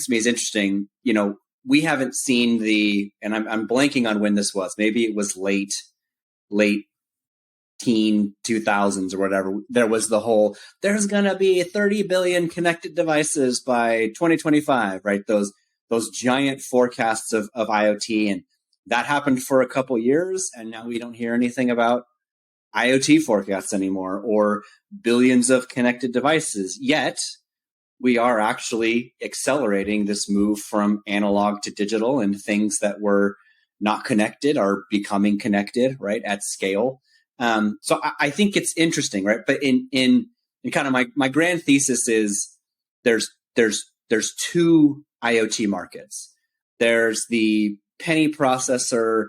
to me is interesting. We haven't seen and I'm blanking on when this was. Maybe it was late teen 2000s or whatever. There was there's going to be 30 billion connected devices by 2025, right? Those giant forecasts of IoT. And that happened for a couple years. And now we don't hear anything about IoT forecasts anymore or billions of connected devices. Yet we are actually accelerating this move from analog to digital, and things that were not connected are becoming connected, right, at scale. So I think it's interesting, right? But in kind of my grand thesis is there's two IoT markets. There's the penny processor,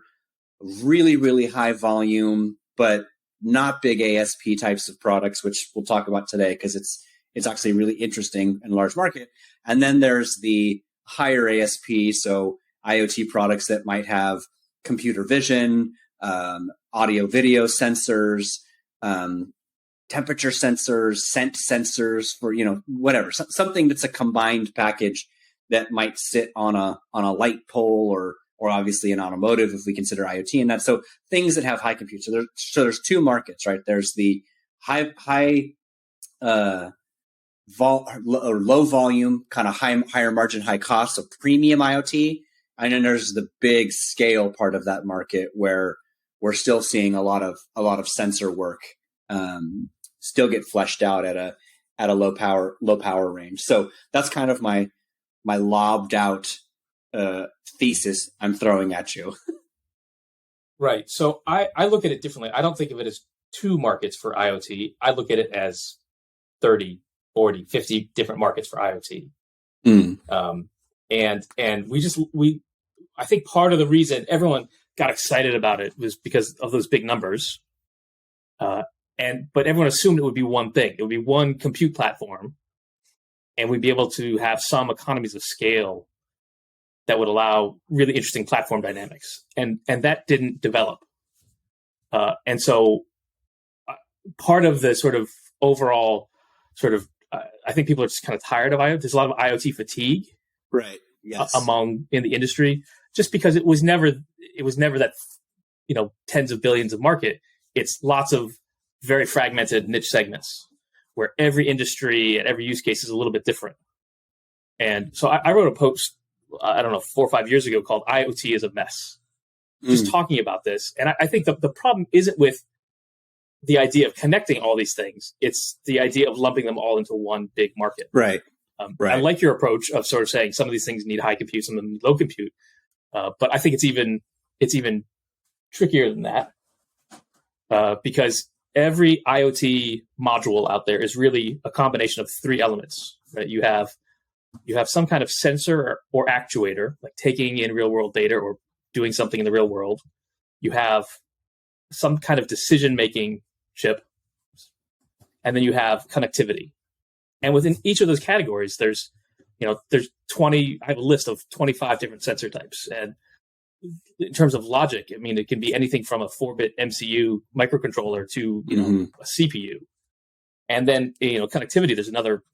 really, really high volume, but not big ASP types of products, which we'll talk about today because it's actually really interesting and large market. And then there's the higher ASP, so IoT products that might have computer vision, audio video sensors, temperature sensors, scent sensors for, whatever, something that's a combined package that might sit on a light pole or obviously in automotive if we consider IoT in that. So things that have high compute. So there's two markets, right? There's the low volume, kind of higher margin, high cost, so premium IoT. And then there's the big scale part of that market where we're still seeing a lot of sensor work still get fleshed out at a low power range. So that's kind of my lobbed out thesis I'm throwing at you. Right. So I look at it differently. I don't think of it as two markets for IoT. I look at it as 30, 40, 50 different markets for IoT. And I think part of the reason everyone got excited about it was because of those big numbers. But everyone assumed it would be one thing. It would be one compute platform, and we'd be able to have some economies of scale that would allow really interesting platform dynamics. And that didn't develop. And so part of the sort of overall sort of, I think people are just kind of tired of IoT. There's a lot of IoT fatigue, right? Yes, in the industry, just because it was never that, tens of billions of market. It's lots of very fragmented niche segments where every industry and every use case is a little bit different. And so I wrote a post, 4 or 5 years ago called IoT is a Mess, just talking about this. And I think the problem isn't with the idea of connecting all these things. It's the idea of lumping them all into one big market. Right. I like your approach of sort of saying some of these things need high compute, some of them need low compute. But I think it's even trickier than that because every IoT module out there is really a combination of three elements. Right? You have some kind of sensor or actuator, like taking in real world data or doing something in the real world. You have some kind of decision-making chip, and then you have connectivity. And within each of those categories, there's 20, I have a list of 25 different sensor types. And in terms of logic, I mean, it can be anything from a 4-bit MCU microcontroller to, a CPU. And then, connectivity, there's another,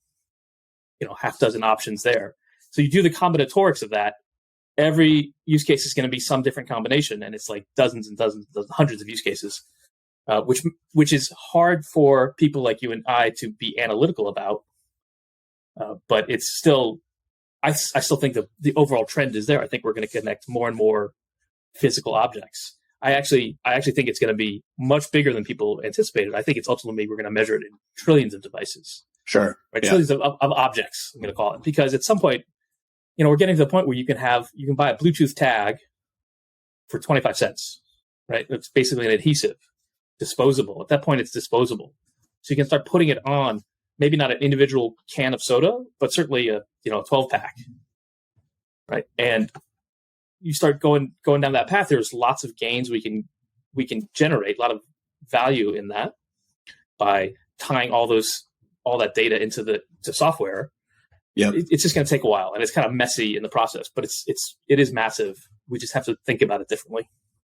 half dozen options there. So you do the combinatorics of that. Every use case is going to be some different combination. And it's like dozens and dozens, hundreds of use cases, which is hard for people like you and I to be analytical about. But it's still, I still think the overall trend is there. I think we're going to connect more and more physical objects. I actually think it's going to be much bigger than people anticipated. I think it's ultimately, we're going to measure it in trillions of devices. Sure. Right? Yeah. Trillions of objects, I'm going to call it. Because at some point, we're getting to the point where you can buy a Bluetooth tag for 25 cents, right? It's basically an adhesive, disposable. At that point, it's disposable. So you can start putting it on, maybe not an individual can of soda, but certainly a 12-pack, right? And you start going down that path. There's lots of gains we can generate, a lot of value in that by tying all that data into software. Yeah, it's just going to take a while, and it's kind of messy in the process, but it is massive. We just have to think about it differently.